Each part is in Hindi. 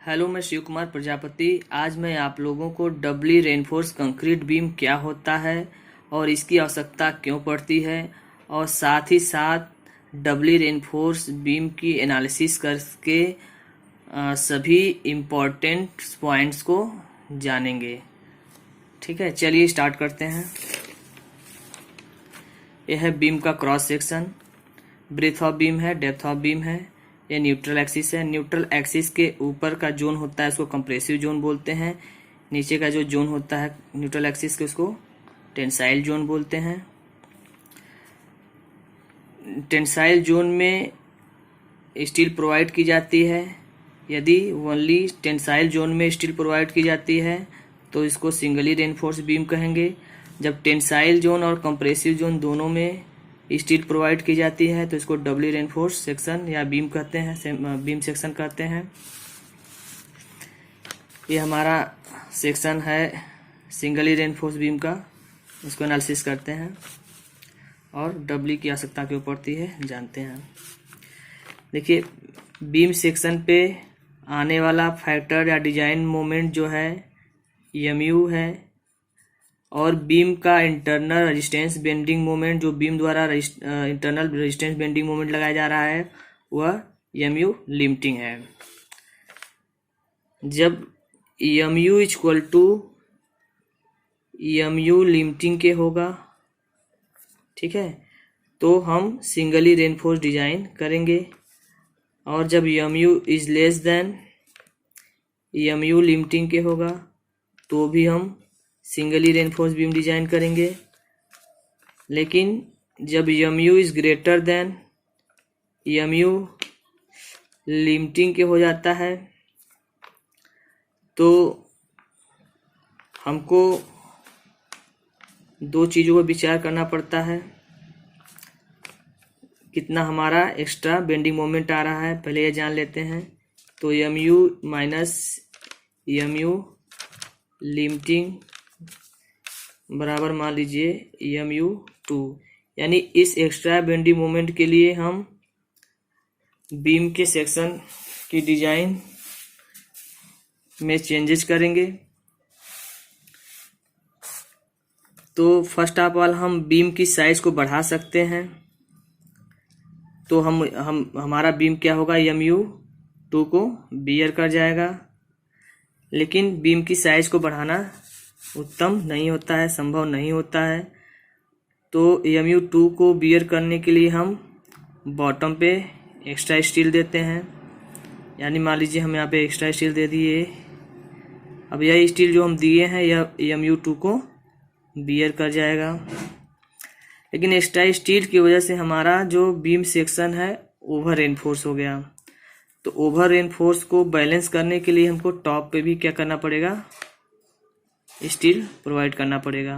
हेलो, मैं शिव कुमार प्रजापति। आज मैं आप लोगों को डबली रेनफोर्स कंक्रीट बीम क्या होता है और इसकी आवश्यकता क्यों पड़ती है, और साथ ही साथ डबली रेनफोर्स बीम की एनालिसिस करके सभी इम्पोर्टेंट पॉइंट्स को जानेंगे। ठीक है, चलिए स्टार्ट करते हैं। यह है बीम का cross section. Breadth of beam है, डेप्थ ऑफ बीम है। ये न्यूट्रल एक्सिस है। न्यूट्रल एक्सिस के ऊपर का जोन होता है उसको कंप्रेसिव जोन बोलते हैं। नीचे का जो जोन होता है न्यूट्रल एक्सिस के उसको टेंसाइल जोन बोलते हैं। टेंसाइल जोन में स्टील प्रोवाइड की जाती है। यदि ओनली टेंसाइल जोन में स्टील प्रोवाइड की जाती है तो इसको सिंगली रेनफोर्स बीम कहेंगे। जब टेंसाइल जोन और कंप्रेसिव जोन दोनों में स्टील प्रोवाइड की जाती है तो इसको डबली रेनफोर्स सेक्शन या बीम कहते हैं, बीम सेक्शन कहते हैं। ये हमारा सेक्शन है सिंगली रेनफोर्स बीम का, इसको एनालिसिस करते हैं और डबली की आवश्यकता क्यों पड़ती है जानते हैं। देखिए, बीम सेक्शन पे आने वाला फैक्टर या डिजाइन मोमेंट जो है एमयू है, और बीम का इंटरनल रेजिस्टेंस बेंडिंग मोमेंट जो बीम द्वारा इंटरनल रेजिस्टेंस बेंडिंग मोमेंट लगाया जा रहा है वह एमयू लिमिटिंग है। जब MU equal to MU limiting के होगा, ठीक है, तो हम सिंगली रेनफोर्स डिजाइन करेंगे। और जब MU is less than MU limiting के होगा तो भी हम सिंगली रेनफोर्स बीम डिजाइन करेंगे। लेकिन जब MU is greater than MU limiting के हो जाता है तो हमको दो चीज़ों पर विचार करना पड़ता है। कितना हमारा एक्स्ट्रा बेंडिंग मोमेंट आ रहा है पहले ये जान लेते हैं। तो एमयू माइनस एमयू लिमिटिंग बराबर मान लीजिए एमयू2, यानी इस एक्स्ट्रा बेंडिंग मोमेंट के लिए हम बीम के सेक्शन की डिजाइन में चेंजेस करेंगे। तो फर्स्ट ऑफ ऑल हम बीम की साइज को बढ़ा सकते हैं। तो हमारा बीम क्या होगा, एमयू2 को बियर कर जाएगा। लेकिन बीम की साइज को बढ़ाना उत्तम नहीं होता है, संभव नहीं होता है। तो एमयू2 को बियर करने के लिए हम बॉटम पे एक्स्ट्रा स्टील देते हैं। यानी मान लीजिए हम यहाँ पे एक्स्ट्रा स्टील दे दिए। अब यह स्टील जो हम दिए हैं यह एमयू2 को बियर कर जाएगा। लेकिन एक्स्ट्रा स्टील की वजह से हमारा जो बीम सेक्शन है ओवर रेनफोर्स हो गया। तो ओवर रेनफोर्स को बैलेंस करने के लिए हमको टॉप पे भी क्या करना पड़ेगा, स्टील प्रोवाइड करना पड़ेगा।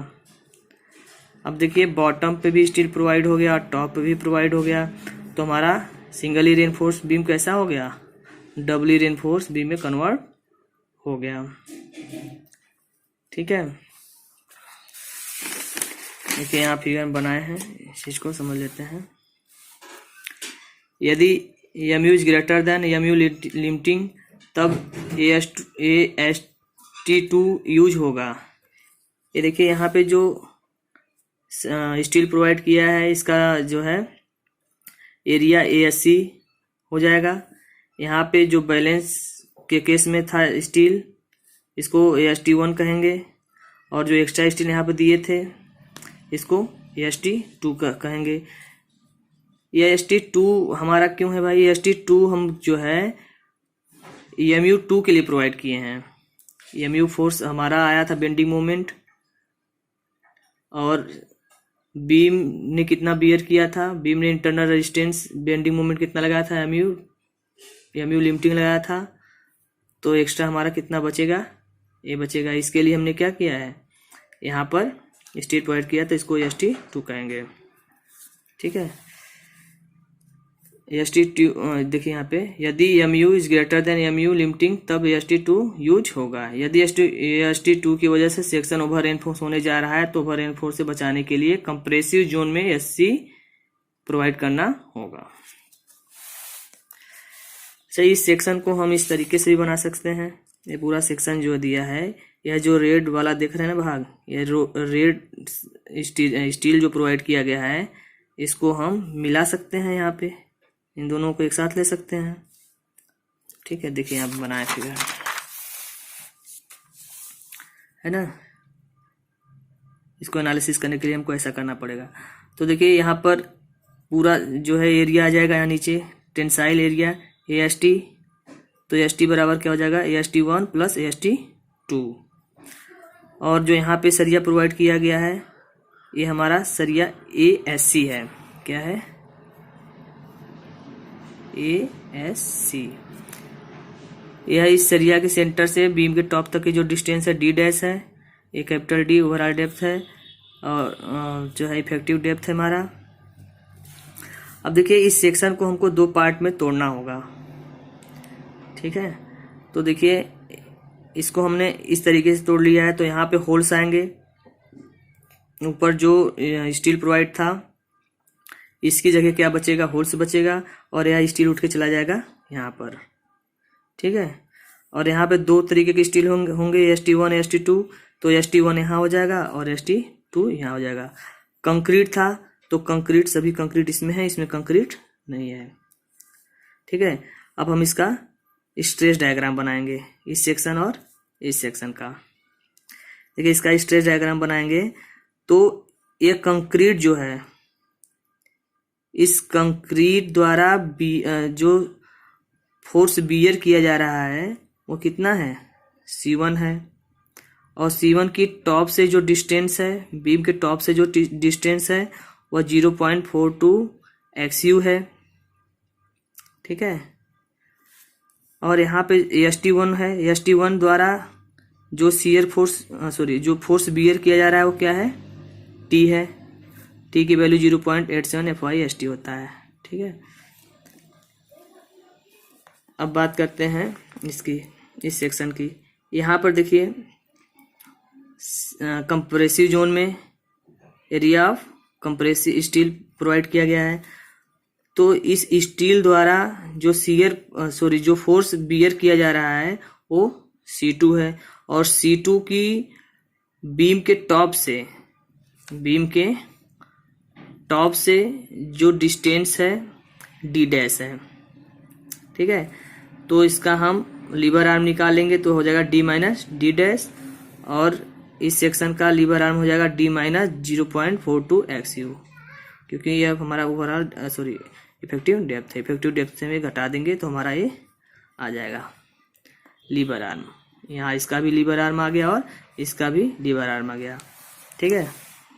अब देखिए, बॉटम पे भी स्टील प्रोवाइड हो गया और टॉप पे भी प्रोवाइड हो गया। तो हमारा सिंगली रेनफोर्स बीम कैसा हो गया, डबली रेनफोर्स बीम में कन्वर्ट हो गया। ठीक है, देखिए यहाँ फिगर बनाए हैं, इस चीज को समझ लेते हैं। यदि MU is greater than MU limiting तब AST2 यूज होगा। ये देखिए यहाँ पे जो स्टील प्रोवाइड किया है इसका जो है एरिया ASC हो जाएगा। यहाँ पे जो बैलेंस के केस में था स्टील, इसको AST1 कहेंगे। और जो एक्स्ट्रा स्टील यहाँ पे दिए थे इसको AST2 कहेंगे। AST2 हमारा क्यों है भाई, AST2 हम जो है एमयू2 के लिए प्रोवाइड किए हैं। एमयू फोर्स हमारा आया था बेंडिंग मोमेंट, और बीम ने कितना बियर किया था, बीम ने इंटरनल रेजिस्टेंस बेंडिंग मोमेंट कितना लगाया था, एमयू लिमिटिंग लगाया था। तो एक्स्ट्रा हमारा कितना बचेगा, ये बचेगा। इसके लिए हमने क्या किया है, यहाँ पर स्टील प्रोवाइड किया तो इसको AST2 कहेंगे। ठीक है, AST2 देखिए यहाँ पे, यदि MU is greater than MU limiting तब AST2 यूज होगा। यदि AST2 की वजह से सेक्शन ओवर रेनफोर्स होने जा रहा है तो ओवर रेनफोर्स से बचाने के लिए कंप्रेसिव जोन में SC प्रोवाइड करना होगा। अच्छा, इस सेक्शन को हम इस तरीके से भी बना सकते हैं। ये पूरा सेक्शन जो दिया है, यह जो रेड वाला देख रहे हैं ना भाग, ये रेड स्टील जो प्रोवाइड किया गया है, इसको हम मिला सकते हैं यहाँ पे, इन दोनों को एक साथ ले सकते हैं। ठीक है, देखिए यहाँ पे बनाए फिगर है ना। इसको एनालिसिस करने के लिए हमको ऐसा करना पड़ेगा। तो देखिए यहाँ पर पूरा जो है एरिया आ जाएगा, यहाँ नीचे टेंसाइल एरिया AST, तो AST बराबर क्या हो जाएगा, AST1 प्लस AST2। और जो यहाँ पे सरिया प्रोवाइड किया गया है, ये हमारा सरिया ASC है। क्या है, ASC। यह इस सरिया के सेंटर से बीम के टॉप तक की जो डिस्टेंस है D' है, ये कैपिटल D ओवरऑल डेप्थ है, और जो है इफेक्टिव डेप्थ है हमारा। अब देखिए इस सेक्शन को हमको दो पार्ट में तोड़ना होगा। ठीक है, तो देखिए इसको हमने इस तरीके से तोड़ लिया है, तो यहाँ पे होल्स आएंगे। ऊपर जो स्टील प्रोवाइड था, इसकी जगह क्या बचेगा, होल्स बचेगा, और यह स्टील उठ के चला जाएगा यहाँ पर। ठीक है, और यहाँ पे दो तरीके के स्टील होंगे AST1 AST2, तो AST1 यहाँ हो जाएगा और AST2 यहाँ हो जाएगा। कंक्रीट था, तो कंक्रीट, सभी कंक्रीट इसमें है, इसमें कंक्रीट नहीं है। ठीक है, अब हम इसका स्ट्रेस डायग्राम बनाएंगे, इस सेक्शन और इस सेक्शन का। देखिए इसका स्ट्रेस डायग्राम बनाएंगे, तो ये कंक्रीट जो है, इस कंक्रीट द्वारा जो फोर्स बियर किया जा रहा है वो कितना है, C1 है। और C1 की टॉप से जो डिस्टेंस है, बीम के टॉप से जो डिस्टेंस है, वह 0.42 XU है। ठीक है, और यहाँ पे AST1 है, AST1 द्वारा जो शियर फोर्स जो फोर्स बियर किया जा रहा है वो क्या है, T है। T की वैल्यू 0.87 FYST होता है। ठीक है, अब बात करते हैं इसकी, इस सेक्शन की। यहाँ पर देखिए कंप्रेसिव जोन में area of compressive steel provide किया गया है। तो इस स्टील द्वारा जो जो फोर्स बियर किया जा रहा है वो C2 है, और C2 की बीम के टॉप से जो डिस्टेंस है D' है। ठीक है, तो इसका हम लीवर आर्म निकालेंगे, तो हो जाएगा D- D', और इस सेक्शन का लीवर आर्म हो जाएगा D- 0.42 XU, क्योंकि यह हमारा ओवरऑल इफेक्टिव डेप्थ है। इफेक्टिव डेप्थ से घटा देंगे तो हमारा ये आ जाएगा लीवर आर्म। यहाँ इसका भी लीवर आर्म आ गया और इसका भी लीवर आर्म आ गया। ठीक है,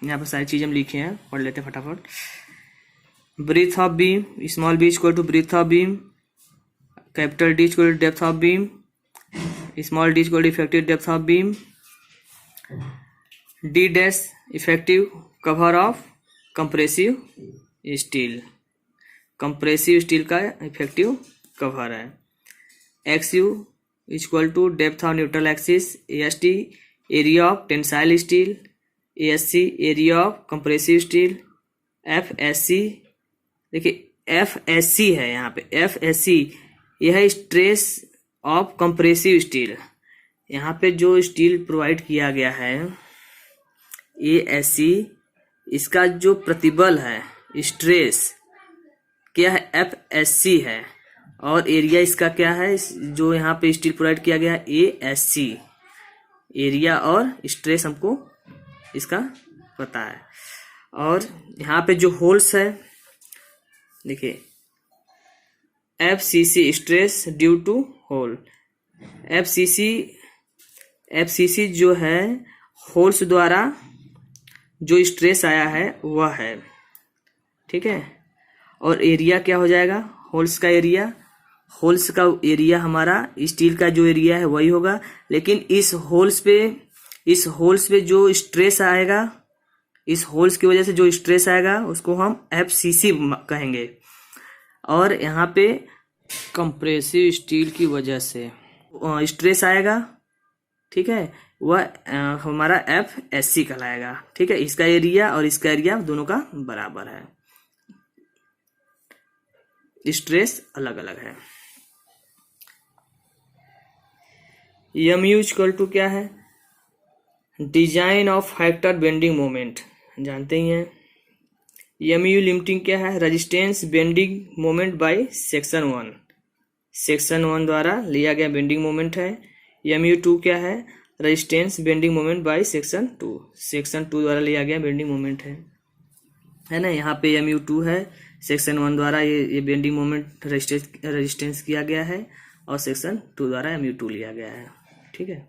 यहाँ पर सारी चीज़ें हम लिखे हैं, पढ़ लेते हैं फटाफट। Breadth of beam, small b equal to breadth of beam, capital D equal to depth of beam, small d equal to effective depth of beam, D' effective cover of compressive steel, compressive steel का इफेक्टिव कवर है। XU equal to depth of neutral axis, AST area of tensile steel, ASC area of compressive steel, FSC, देखिए FSC है यहाँ पे, FSC यह है स्ट्रेस ऑफ कंप्रेसिव स्टील। यहाँ पे जो स्टील प्रोवाइड किया गया है ASC, इसका जो प्रतिबल है, स्ट्रेस क्या है, FSC है, और एरिया इसका क्या है, जो यहाँ पे स्टील प्रोवाइड किया गया है ASC। एरिया और स्ट्रेस हमको इसका पता है। और यहाँ पे जो होल्स है, देखिए FCC stress due to hole, FCC जो है होल्स द्वारा जो स्ट्रेस आया है वह है। ठीक है, और एरिया क्या हो जाएगा, होल्स का एरिया हमारा स्टील का जो एरिया है वही होगा, लेकिन इस होल्स पे जो स्ट्रेस आएगा, इस होल्स की वजह से जो स्ट्रेस आएगा उसको हम FCC कहेंगे। और यहाँ पे कंप्रेसिव स्टील की वजह से स्ट्रेस आएगा, ठीक है, वह हमारा FSC कहलाएगा। ठीक है, इसका एरिया और इसका एरिया दोनों का बराबर है, स्ट्रेस अलग अलग है। एम यू इक्वल टू क्या है, design of factor bending moment, जानते ही हैं। एम यू लिमिटिंग क्या है, resistance bending moment by section 1, section 1 द्वारा लिया गया बेंडिंग मोमेंट है। एम यू टू क्या है, resistance bending moment by section 2, section 2 द्वारा लिया गया बेंडिंग मोमेंट है ना। यहाँ पे एम यू टू है, सेक्शन 1 द्वारा ये बेंडिंग मोमेंट रेजिस्टेंस किया गया है, और सेक्शन 2 द्वारा एम यू टू लिया गया है। ठीक है,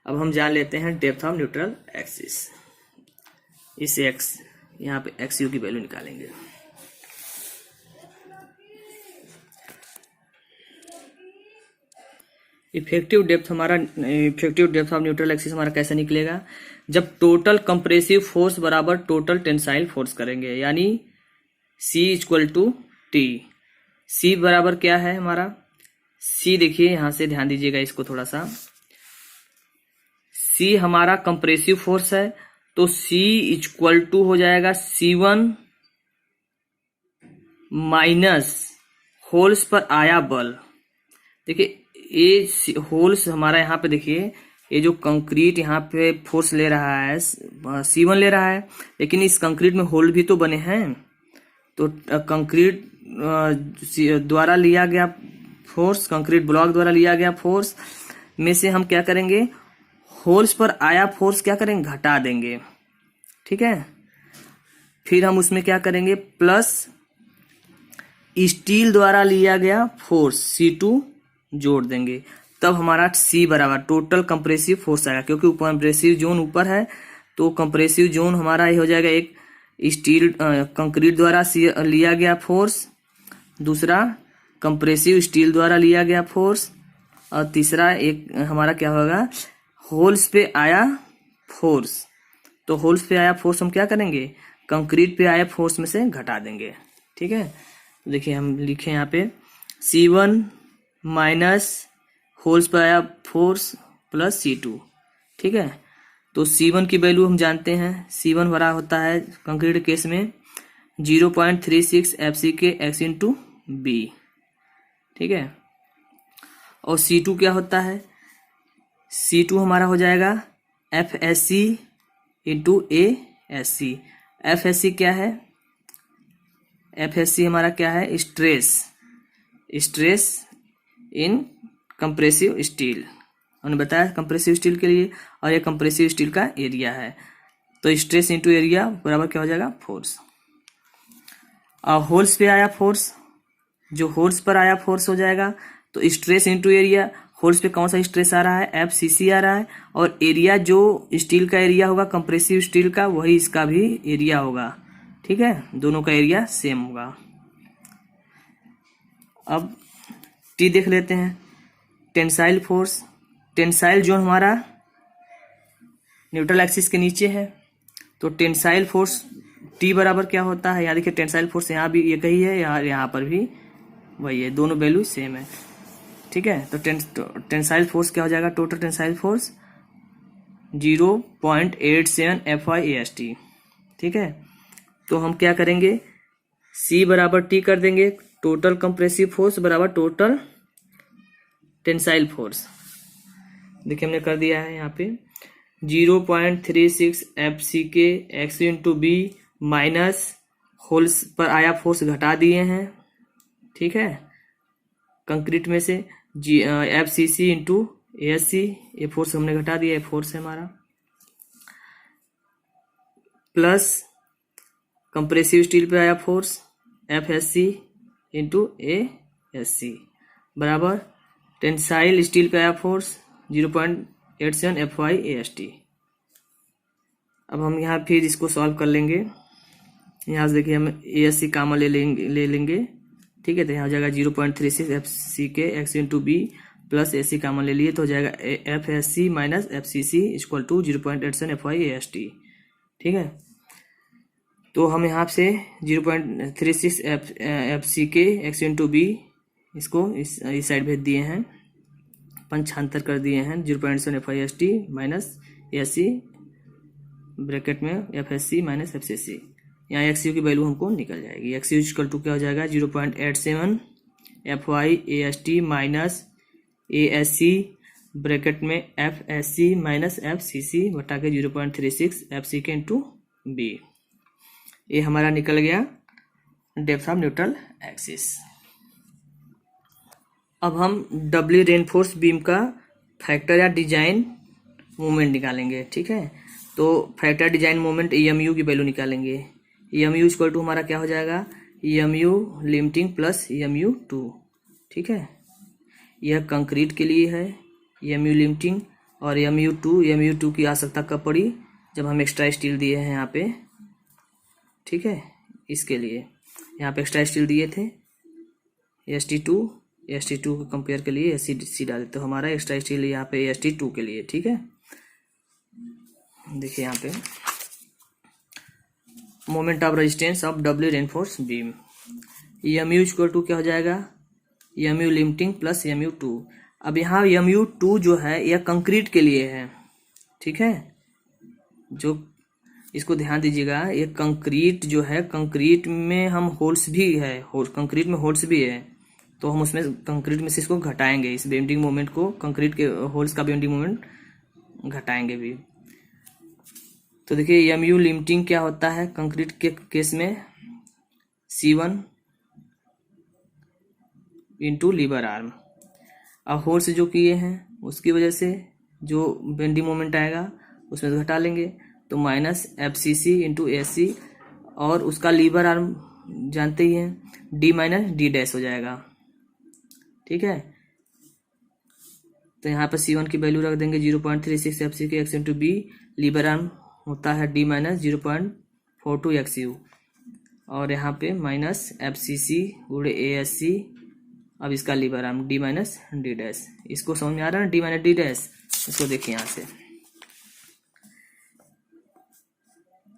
अब हम जान लेते हैं डेप्थ ऑफ न्यूट्रल एक्सिस। इस एक्स यहाँ पे एक्स यू की वैल्यू निकालेंगे। Effective depth of neutral axis हमारा कैसे निकलेगा, जब टोटल कंप्रेसिव फोर्स बराबर टोटल टेंसाइल फोर्स करेंगे, यानी C equal to T. C बराबर क्या है हमारा, C देखिए यहां से ध्यान दीजिएगा इसको थोड़ा सा। C हमारा कंप्रेसिव फोर्स है, तो C इक्वल टू हो जाएगा C1 माइनस होल्स पर आया बल। देखिए ये होल्स हमारा यहाँ पे देखिए, ये जो कंक्रीट यहाँ पे फोर्स ले रहा है C1 ले रहा है, लेकिन इस कंक्रीट में होल भी तो बने हैं। तो कंक्रीट द्वारा लिया गया फोर्स, कंक्रीट ब्लॉक द्वारा लिया गया फोर्स में से हम क्या करेंगे, होल्स पर आया फोर्स क्या करेंगे, घटा देंगे। ठीक है, फिर हम उसमें क्या करेंगे, प्लस स्टील द्वारा लिया गया फोर्स C2 जोड़ देंगे, तब हमारा C बराबर टोटल कंप्रेसिव फोर्स आएगा। क्योंकि कंप्रेसिव जोन ऊपर है, तो कंप्रेसिव जोन हमारा ये हो जाएगा, एक स्टील कंक्रीट द्वारा लिया गया फोर्स, दूसरा कंप्रेसिव स्टील द्वारा लिया गया फोर्स, और तीसरा एक हमारा क्या होगा, होल्स पे आया फोर्स। तो होल्स पे आया फोर्स हम क्या करेंगे, कंक्रीट पे आया फोर्स में से घटा देंगे। ठीक है, तो देखिए हम लिखे यहाँ पे C1 माइनस होल्स पे आया फोर्स प्लस C2। ठीक है, तो C1 की वैल्यू हम जानते हैं, C1 बड़ा होता है कंक्रीट केस में 0.36 FCK x इंटू बी। ठीक है, और C2 क्या होता है, C2 हमारा हो जाएगा FSC इंटू ASC। FSC क्या है, FSC हमारा क्या है, स्ट्रेस इन कंप्रेसिव स्टील, उन्होंने बताया कंप्रेसिव स्टील के लिए, और ये कंप्रेसिव स्टील का एरिया है। तो स्ट्रेस इंटू एरिया बराबर क्या हो जाएगा, फोर्स। और होल्स पे आया फोर्स, जो होल्स पर आया फोर्स हो जाएगा, तो स्ट्रेस इंटू एरिया, होल्स पे कौन सा स्ट्रेस आ रहा है, FCC आ रहा है, और एरिया जो स्टील का एरिया होगा कंप्रेसिव स्टील का, वही इसका भी एरिया होगा। ठीक है, दोनों का एरिया सेम होगा। अब टी देख लेते हैं, टेंसाइल फोर्स। टेंसाइल जोन हमारा न्यूट्रल एक्सिस के नीचे है, तो टेंसाइल फोर्स टी बराबर क्या होता है, यहाँ देखिए टेंसाइल फोर्स यहाँ भी एक ही है, यहाँ पर भी वही है, दोनों वैल्यू सेम है। ठीक है, तो टेंसाइल फोर्स क्या हो जाएगा, टोटल टेंसाइल फोर्स 0.87 FIAST। ठीक है, तो हम क्या करेंगे, C बराबर T कर देंगे, टोटल कंप्रेसिव फोर्स बराबर टोटल टेंसाइल फोर्स। देखिए हमने कर दिया है यहाँ पे 0.36 FCK x into B minus holes पर आया फोर्स घटा दिए हैं। ठीक है, कंक्रीट में से FCC इंटू ASC, ये फोर्स हमने घटा दिया, ये फोर्स है हमारा, प्लस कंप्रेसिव स्टील पे आया फोर्स FSC इंटू ASC बराबर टेंसाइल स्टील पे आया फोर्स 0.87 FIAST। अब हम यहाँ फिर इसको सॉल्व कर लेंगे। यहाँ से देखिए हम ASC कामा ले लेंगे। ठीक है, तो यहाँ हो जाएगा 0.36 FCK x into B plus AC comma ले लिए, तो हो जाएगा FSC minus FCC equal to 0.87 FIAST। ठीक है, तो हम यहाँ से 0.36 FCK x इंटू बी इसको इस साइड भेज दिए हैं, पंचांतर कर दिए हैं 0.7 FIAST माइनस ASC ब्रैकेट में FSC माइनस FCC। यहाँ XU की वैल्यू हमको निकल जाएगी। XU इक्वल टू क्या हो जाएगा 0.87 FIAST माइनस ASC ब्रैकेट में FSC माइनस FCC बटा के 0.36 FCK इंटू B। ये हमारा निकल गया डेप्थ ऑफ न्यूट्रल एक्सिस। अब हम डबली रेनफोर्स बीम का फैक्टर या डिजाइन मोमेंट निकालेंगे। ठीक है, तो फैक्टर डिजाइन मोमेंट EMU की वैल्यू निकालेंगे। EMU इक्वल टू हमारा क्या हो जाएगा, EMU लिमिटिंग प्लस EMU2। ठीक है, यह कंक्रीट के लिए है EMU लिमिटिंग, और EMU2 की आवश्यकता कब पड़ी, जब हम एक्स्ट्रा स्टील दिए हैं यहाँ पे। ठीक है, इसके लिए यहाँ पे एक्स्ट्रा स्टील दिए थे ST2 को कंपेयर के लिए SC डाले, तो हमारा एक्स्ट्रा स्टील यहाँ पे ST2 के लिए। ठीक है, देखिए यहाँ पे moment of resistance of doubly reinforced beam, EMU equal to क्या हो जाएगा, EMU लिमिटिंग प्लस EMU2। अब यहाँ EMU2 जो है यह कंक्रीट के लिए है। ठीक है, जो इसको ध्यान दीजिएगा, ये कंक्रीट जो है, कंक्रीट में हम होल्स भी है, कंक्रीट में होल्स भी है, तो हम उसमें कंक्रीट में से इसको घटाएंगे, इस बेंडिंग मोमेंट को, कंक्रीट के होल्स का बेंडिंग मोमेंट घटाएंगे भी। तो देखिए EMU लिमिटिंग क्या होता है कंक्रीट के केस में, C1 इंटू लीवर आर्म। अब होल्स जो किए हैं उसकी वजह से जो बेंडिंग मोमेंट आएगा उसमें घटा लेंगे, तो माइनस FCC इंटू AC, और उसका लीवर आर्म जानते ही हैं D माइनस D डैश हो जाएगा। ठीक है, तो यहाँ पर C1 की वैल्यू रख देंगे 0.36 FCK x into B, lever arm होता है D माइनस 0.42 XU, और यहाँ पे माइनस FCC गुणे ASC, अब इसका lever arm D minus D dash. इसको समझ में आ रहा है ना, D माइनस D डैश। इसको देखिए यहाँ से,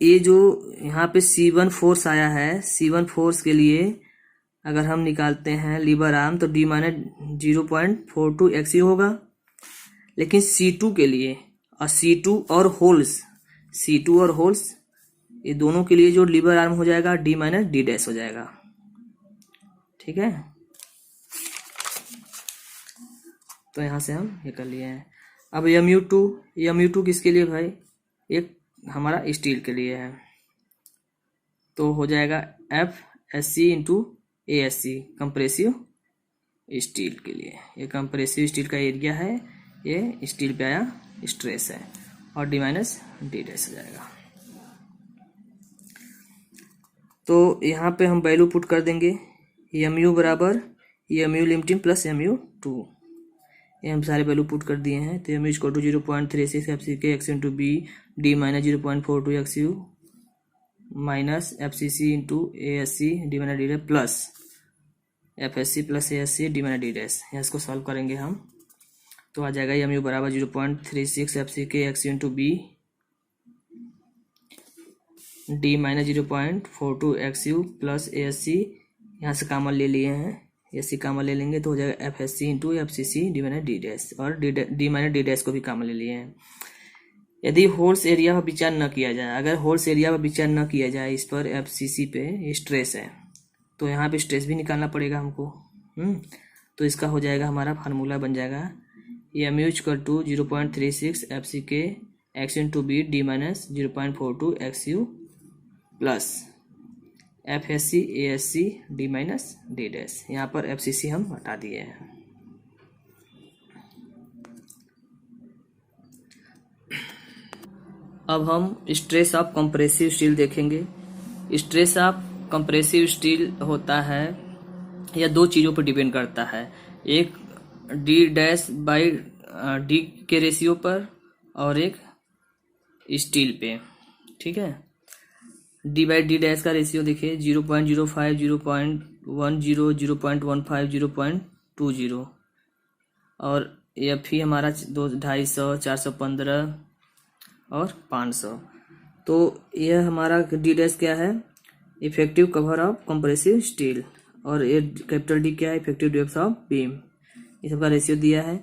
ये जो यहाँ पे C1 फोर्स आया है, C1 फोर्स के लिए अगर हम निकालते हैं लीवर आर्म तो D माइनस 0.42 XU होगा, लेकिन C2 के लिए, और C2 और होल्स ये दोनों के लिए जो लीवर आर्म हो जाएगा D माइनस D डैश हो जाएगा। ठीक है, तो यहाँ से हम ये कर लिए हैं। अब EMU2 किसके लिए भाई, एक हमारा स्टील के लिए है, तो हो जाएगा FSC into ASC compressive steel के लिए। ये कंप्रेसिव स्टील का एरिया है, ये स्टील पे आया स्ट्रेस है, और D माइनस D डैश हो जाएगा। तो यहाँ पे हम वैल्यू पुट कर देंगे, EMU बराबर EMU लिमिटिंग प्लस EMU2, ये हम सारे वैल्यू पुट कर दिए हैं। तो EMU equal to 0.36 FCK x into B, D minus 0.42 XU minus FCC into ASC D minus D dash plus FSC plus ASC D minus D dash. यहाँ इसको सॉल्व करेंगे हम, तो आ जाएगा EMU बराबर 0.36 FCK x into B, D minus 0.42 XU plus ASC, यहाँ से कॉमन ले लिए हैं, ASC कॉमन ले लेंगे तो हो जाएगा FSC into FCC D minus D dash, और D माइनस D डैश को भी कॉमन ले लिए हैं। यदि होल्स एरिया पर विचार न किया जाए, अगर होल्स एरिया पर विचार न किया जाए, इस पर FCC पे स्ट्रेस है, तो यहाँ पे स्ट्रेस भी निकालना पड़ेगा हमको। तो इसका हो जाएगा, हमारा फार्मूला बन जाएगा EMU equal to 0.36 FCK x into B D minus 0.42 XU plus FSC ASC D minus D dash. यहाँ पर FCC हम हटा दिए हैं। अब हम स्ट्रेस ऑफ कंप्रेसिव स्टील देखेंगे। स्ट्रेस ऑफ कंप्रेसिव स्टील होता है, यह दो चीज़ों पर डिपेंड करता है, एक D डैश बाई D के रेशियो पर, और एक स्टील पे। ठीक है, D बाई D डैश का रेशियो देखिए 0.05, 0.10, 0.15, 0.20, और Fe हमारा 250, 415 और 500। तो यह हमारा D डैश क्या है, effective cover of compressive steel, और ये कैपिटल D क्या है, इफेक्टिव डेप्थ ऑफ बीम। ये सबका रेशियो दिया है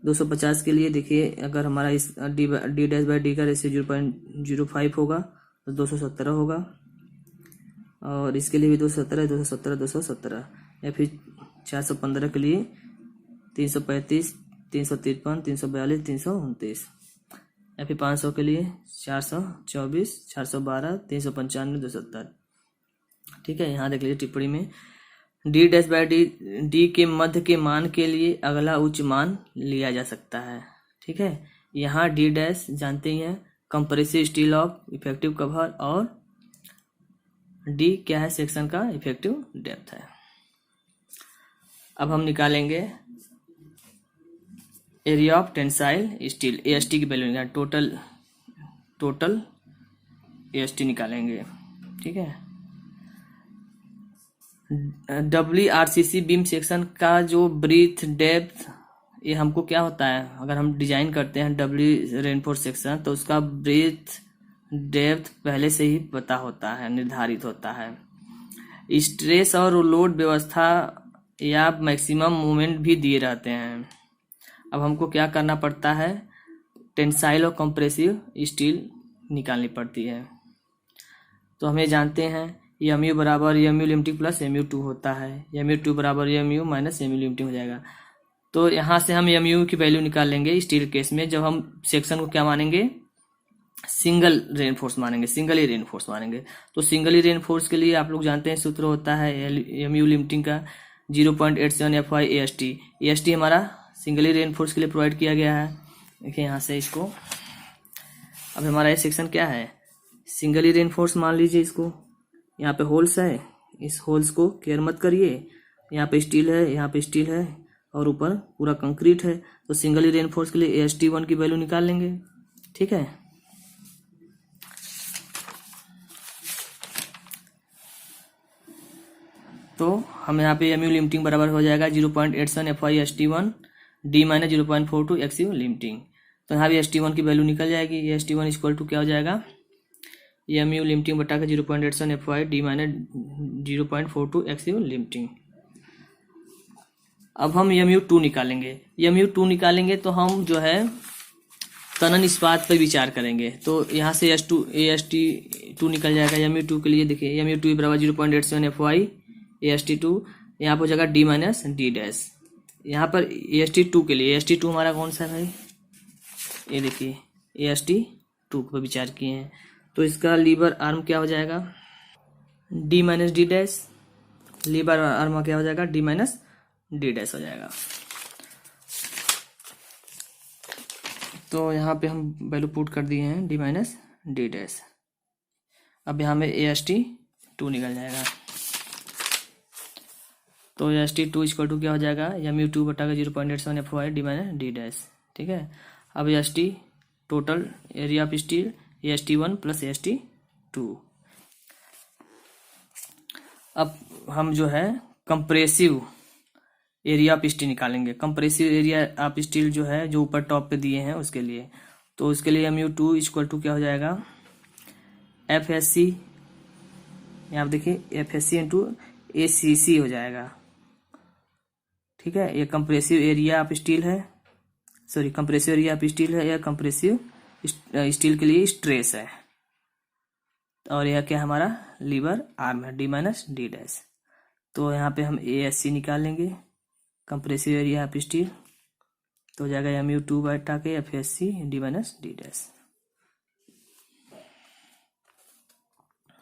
250 के लिए। देखिए अगर हमारा इस D डैश बाई D का रेशियो 0.05 होगा तो 217 होगा, और इसके लिए भी 217, या फिर 415 के लिए 335, 353, 342, 329। Fe 500 के लिए 424, 412, 395, 270। ठीक है, यहाँ देख लीजिए टिप्पणी में डी डैश बाई डी के मध्य के मान के लिए अगला उच्च मान लिया जा सकता है। ठीक है, यहाँ डी डैश जानते ही हैं compressive steel of effective cover, और डी क्या है, सेक्शन का इफेक्टिव डेप्थ है। अब हम निकालेंगे area of tensile steel, AST की वैल्यू निकालेंगे, टोटल AST निकालेंगे। ठीक है, WRCC बीम सेक्शन का जो ब्रीथ डेप्थ, ये हमको क्या होता है, अगर हम डिजाइन करते हैं डब्ल्यू रेनफोर्स सेक्शन तो उसका ब्रीथ डेप्थ पहले से ही पता होता है, निर्धारित होता है। स्ट्रेस और लोड व्यवस्था या मैक्सिमम मूवमेंट भी दिए रहते हैं। अब हमको क्या करना पड़ता है, टेंसाइल और कंप्रेसिव स्टील निकालनी पड़ती है। तो हमें जानते हैं MU बराबर MU लिमिटिंग प्लस MU2 होता है, MU2 बराबर MU माइनस MU लिमिटिंग हो जाएगा। तो यहाँ से हम MU की वैल्यू निकाल लेंगे स्टील केस में, जब हम सेक्शन को क्या मानेंगे, सिंगल रेनफोर्स मानेंगे, सिंगल ही रेनफोर्स मानेंगे। तो सिंगल ही रेनफोर्स के लिए आप लोग जानते हैं सूत्र होता है MU लिमिटिंग का 0.87 FY AST। AST हमारा सिंगल ही रेनफोर्स के लिए प्रोवाइड किया गया है। देखिए यहाँ से इसको, अब हमारा ये सेक्शन क्या है, सिंगल ही रेनफोर्स मान लीजिए इसको। यहाँ पे होल्स है, इस होल्स को केयर मत करिए, यहाँ पे स्टील है, यहाँ पे स्टील है, और ऊपर पूरा कंक्रीट है। तो सिंगल ही रेनफोर्स के लिए AST1 की वैल्यू निकाल लेंगे। ठीक है, तो हम यहाँ पे MU लिमिटिंग बराबर हो जाएगा 0.87 FY ST1 D minus 0.42 XU limiting. तो यहाँ भी ST1 की वैल्यू निकल जाएगी। ये ST1 इक्वल टू क्या हो जाएगा, MU लिमिटिंग बटा के 0.87 FY D minus 0.42 XU limiting. अब हम MU2 निकालेंगे। MU2 निकालेंगे तो हम जो है तनन इस्पात पर विचार करेंगे। तो यहाँ से AST2 निकल जाएगा MU2 के लिए। देखिए MU2 बराबर 0.87 FY AST2, यहाँ पर हो जाएगा D माइनस D डैश। यहाँ पर AST2 के लिए, AST2 हमारा कौन सा है, ये देखिए AST2 पर विचार किए हैं। तो इसका लीवर आर्म क्या हो जाएगा, D minus D dash, lever arm क्या हो जाएगा, D माइनस D डैश हो जाएगा। तो यहाँ पे हम वैल्यू पुट कर दिए हैं D माइनस D डैश। अब यहाँ में AST2 निकल जाएगा। तो AST2 इक्वल टू क्या हो जाएगा, MU2 बटा के 0.87 FY D minus D dash. ठीक है, अब AST total area of steel AST1 plus AST2। अब हम जो है कंप्रेसिव एरिया ऑफ स्टील निकालेंगे। कंप्रेसिव एरिया ऑफ स्टील जो है, जो ऊपर टॉप पे दिए हैं उसके लिए। तो उसके लिए MU2 इक्वल टू क्या हो जाएगा, FSC, यहाँ देखिए FSC इंटू ACC हो जाएगा। ठीक है, ये कंप्रेसिव एरिया ऑफ स्टील है, sorry compressive area of steel है, या कंप्रेसिव स्टील के लिए स्ट्रेस है, और यह क्या हमारा लीवर आर्म है D माइनस D डैश। तो यहाँ पे हम ASC निकाल लेंगे, कंप्रेसिव एरिया ऑफ स्टील, तो हो जाएगा MU2 बटा के FSC D minus D dash.